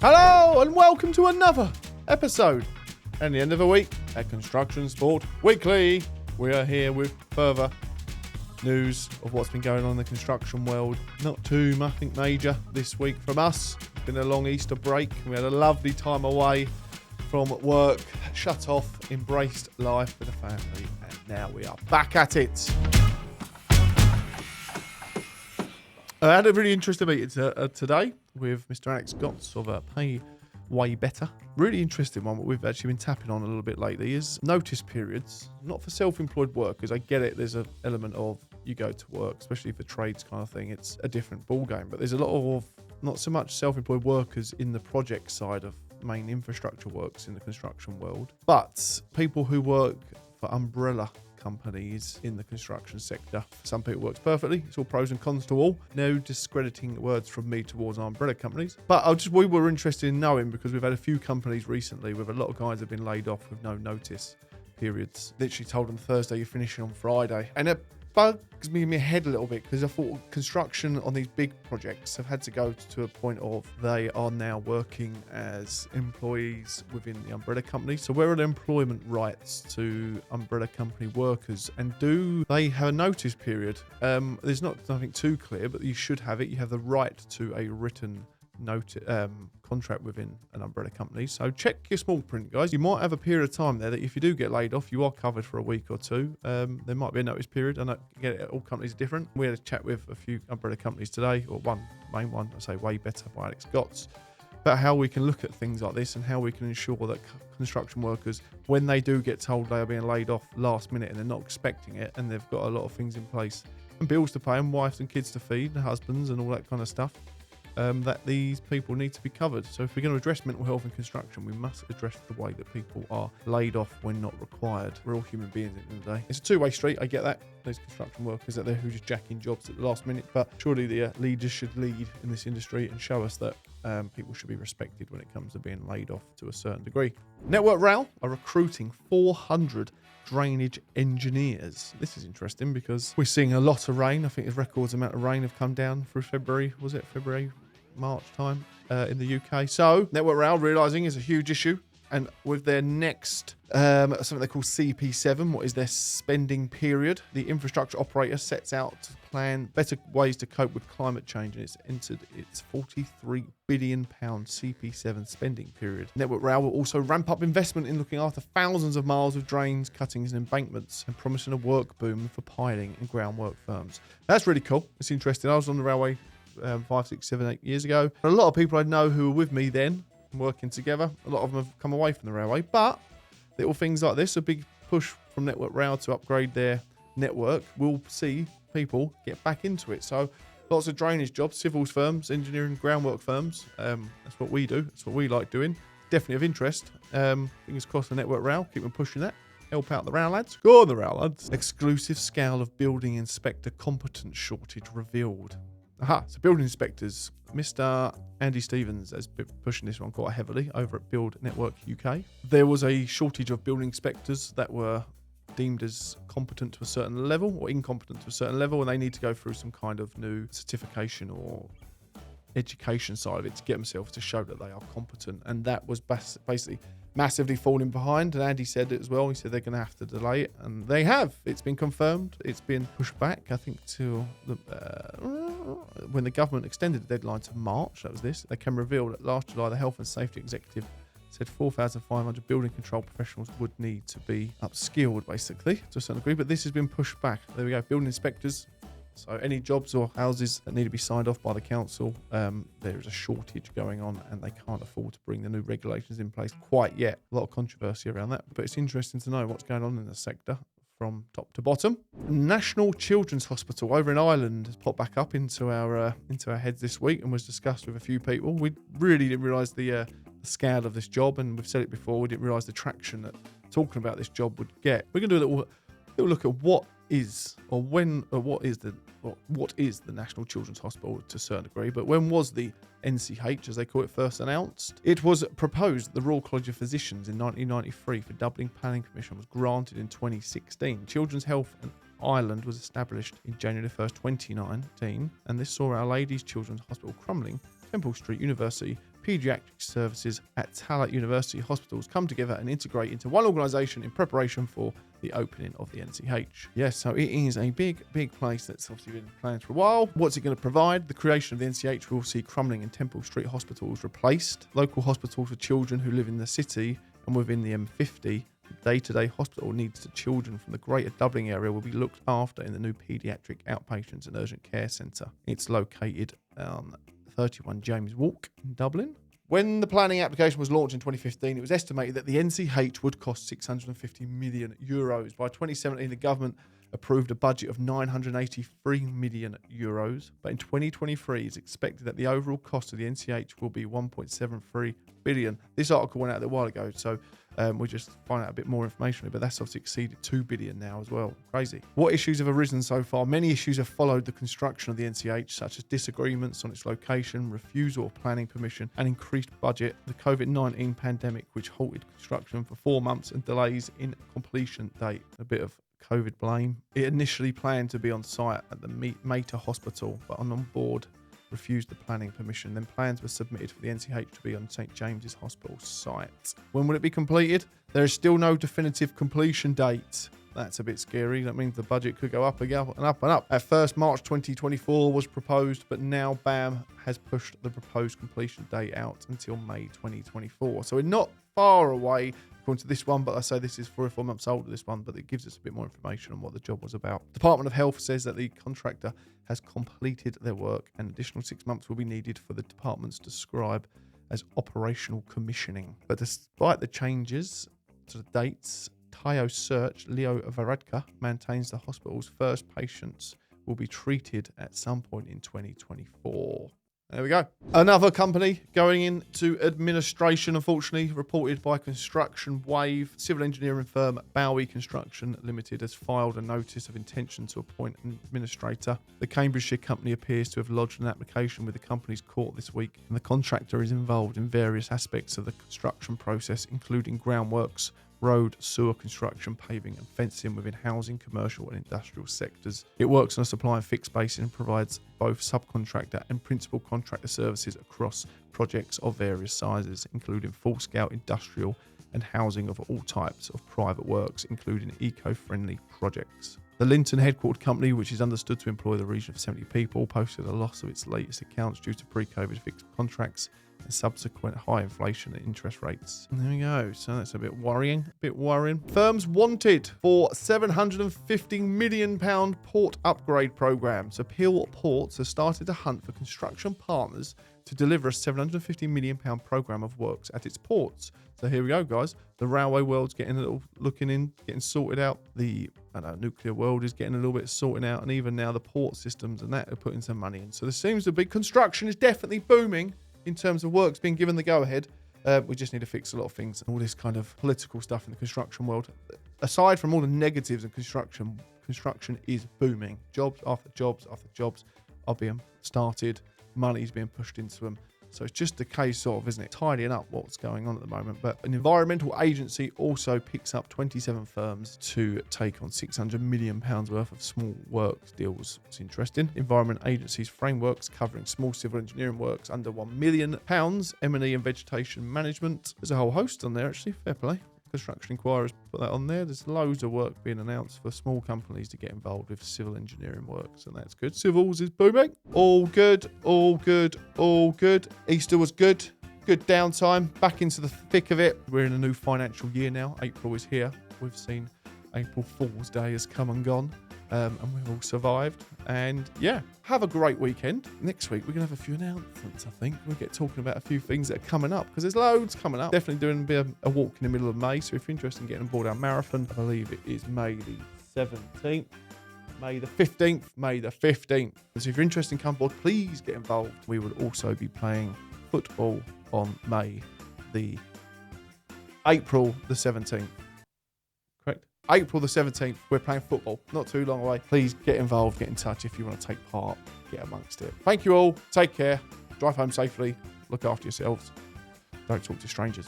Hello and welcome to another episode and the end of the week at Construction Sport Weekly. We are here with further news of what's been going on in the construction world. Not too nothing major this week from us. It's been a long Easter break. We had a lovely time away from work, shut off, embraced life with the family, and now we are back at it. I had a really interesting meeting today with Mr. Alex Gotts of Pay Way Better. Really interesting one, what we've actually been tapping on a little bit lately is notice periods. Not for self-employed workers. I get it, there's an element of you go to work, especially for trades kind of thing. It's a different ball game, but there's a lot of not so much self-employed workers in the project side of main infrastructure works in the construction world, but people who work for umbrella companies in the construction sector. Some people works perfectly. It's all pros and cons to all. No discrediting words from me towards umbrella companies. But we were interested in knowing, because we've had a few companies recently with a lot of guys have been laid off with no notice periods. Literally told them Thursday you're finishing on Friday. And it bugs me in my head a little bit, because I thought construction on these big projects have had to go to a point of they are now working as employees within the umbrella company. So where are the employment rights to umbrella company workers, and do they have a notice period? There's nothing too clear, but you should have it. You have the right to a written contract within an umbrella company. So check your small print, guys. You might have a period of time there that if you do get laid off, you are covered for a week or two. There might be a notice period. I know all companies are different. We had a chat with a few umbrella companies today, or one main one, I say Way Better by Alex Gotts, about how we can look at things like this and how we can ensure that construction workers, when they do get told they are being laid off last minute and they're not expecting it, and they've got a lot of things in place and bills to pay and wives and kids to feed and husbands and all that kind of stuff, that these people need to be covered. So if we're going to address mental health in construction, we must address the way that people are laid off when not required. We're all human beings at the end of the day. It's a two-way street, I get that. There's construction workers out there who just jacking jobs at the last minute, but surely the leaders should lead in this industry and show us that people should be respected when it comes to being laid off to a certain degree. Network Rail are recruiting 400 drainage engineers. This is interesting because we're seeing a lot of rain. I think the records amount of rain have come down through February. Was it February? March time in the UK. So Network Rail realising is a huge issue, and with their next something they call CP7, what is their spending period, the infrastructure operator sets out to plan better ways to cope with climate change, and it's entered its £43 billion CP7 spending period. Network Rail will also ramp up investment in looking after thousands of miles of drains, cuttings and embankments, and promising a work boom for piling and groundwork firms. That's really cool. It's interesting. I was on the railway 5, 6, 7, 8 years ago. A lot of people I know who were with me then, working together, a lot of them have come away from the railway, but little things like this, a big push from Network Rail to upgrade their network, will see people get back into it. So lots of drainage jobs, civils firms, engineering, groundwork firms. That's what we do. That's what we like doing. Definitely of interest. Fingers crossed the Network Rail, keep them pushing that. Help out the rail lads. Go on the rail lads. Exclusive scale of building inspector competence shortage revealed. So building inspectors, Mr. Andy Stevens has been pushing this one quite heavily over at Build Network UK. There was a shortage of building inspectors that were deemed as competent to a certain level or incompetent to a certain level, and they need to go through some kind of new certification or education side of it to get themselves to show that they are competent, and that was basically massively falling behind. And Andy said it as well. He said they're going to have to delay it, and they have. It's been confirmed. It's been pushed back, I think, to when the government extended the deadline to March. That was this. They can reveal that last July, the Health and Safety Executive said 4,500 building control professionals would need to be upskilled, basically, to a certain degree. But this has been pushed back. There we go. Building inspectors. So any jobs or houses that need to be signed off by the council, there is a shortage going on, and they can't afford to bring the new regulations in place quite yet. A lot of controversy around that, but it's interesting to know what's going on in the sector from top to bottom. National Children's Hospital over in Ireland has popped back up into our heads this week and was discussed with a few people. We really didn't realise the scale of this job, and we've said it before, we didn't realise the traction that talking about this job would get. We're going to do a little look at what is the National Children's Hospital to a certain degree, but when was the NCH, as they call it, first announced? It was proposed that the Royal College of Physicians in 1993 for doubling planning permission was granted in 2016. Children's Health in Ireland was established in January 1st, 2019, and this saw Our Lady's Children's Hospital crumbling, Temple Street University, paediatric services at Tallaght University hospitals come together and integrate into one organisation in preparation for the opening of the NCH. Yes, so it is a big place that's obviously been planned for a while. What's it going to provide? The creation of the NCH will see Crumlin and Temple Street hospitals replaced. Local hospitals for children who live in the city and within the M50. Day-to-day hospital needs to children from the Greater Dublin area will be looked after in the new paediatric outpatients and urgent care centre. It's located on 31 James Walk in Dublin. When the planning application was launched in 2015, it was estimated that the NCH would cost €650 million. By 2017, the government approved a budget of €983 million. But in 2023, it's expected that the overall cost of the NCH will be $1.73 billion. This article went out a while ago, so we just find out a bit more information, but that's obviously exceeded $2 billion now as well. Crazy. What issues have arisen so far? Many issues have followed the construction of the NCH, such as disagreements on its location, refusal of planning permission, and increased budget, the COVID-19 pandemic, which halted construction for 4 months, and delays in completion date. A bit of COVID blame. It initially planned to be on site at the Mater Hospital, but on board refused the planning permission. Then plans were submitted for the NCH to be on St James's Hospital site. When will it be completed? There is still no definitive completion date. That's a bit scary. That means the budget could go up and up and up and up. At first, March 2024 was proposed, but now BAM has pushed the proposed completion date out until May 2024. So we're not far away according to this one, but I say this is 3 or 4 months older, this one, but it gives us a bit more information on what the job was about. Department of Health says that the contractor has completed their work and additional 6 months will be needed for the departments to describe as operational commissioning. But despite the changes to the dates, Tayo Search, Leo Varadkar, maintains the hospital's first patients will be treated at some point in 2024. There we go. Another company going into administration, unfortunately, reported by Construction Wave. Civil engineering firm Bowie Construction Limited has filed a notice of intention to appoint an administrator. The Cambridgeshire company appears to have lodged an application with the company's court this week, and the contractor is involved in various aspects of the construction process, including groundworks, road, sewer construction, paving and fencing within housing, commercial and industrial sectors. It works on a supply and fixed basis and provides both subcontractor and principal contractor services across projects of various sizes, including full-scale industrial and housing of all types of private works, including eco-friendly projects. The Linton headquartered company, which is understood to employ the region of 70 people, posted a loss of its latest accounts due to pre-COVID fixed contracts and subsequent high inflation and interest rates. And there we go. So that's a bit worrying. Firms wanted for £750 million port upgrade programme. So Peel Ports has started to hunt for construction partners to deliver a £750 million programme of works at its ports. So here we go, guys. The railway world's getting a little getting sorted out. The nuclear world is getting a little bit sorted out, and even now the port systems and that are putting some money in. So there seems to be construction is definitely booming in terms of works being given the go-ahead. We just need to fix a lot of things and all this kind of political stuff in the construction world. Aside from all the negatives in construction is booming. Jobs after jobs after jobs are being started. Money's being pushed into them. So it's just a case of, isn't it, tidying up what's going on at the moment. But an environmental agency also picks up 27 firms to take on £600 million worth of small works deals. It's interesting. Environment agencies frameworks covering small civil engineering works under £1 million, M&E and vegetation management. There's a whole host on there, actually. Fair play. Construction Inquirers put that on there. There's loads of work being announced for small companies to get involved with civil engineering works, and that's good. Civils is booming. All good. Easter was good. Good downtime. Back into the thick of it. We're in a new financial year now. April is here. We've seen April Fool's Day has come and gone. And we've all survived. And yeah, have a great weekend. Next week, we're going to have a few announcements, I think. We'll get talking about a few things that are coming up, because there's loads coming up. Definitely doing a bit of a walk in the middle of May. So if you're interested in getting on board our marathon, I believe it is May the 17th. May the 15th. And so if you're interested in coming on board, please get involved. We will also be playing football on April the 17th. April the 17th, we're playing football. Not too long away. Please get involved, get in touch if you want to take part, get amongst it. Thank you all. Take care. Drive home safely. Look after yourselves. Don't talk to strangers.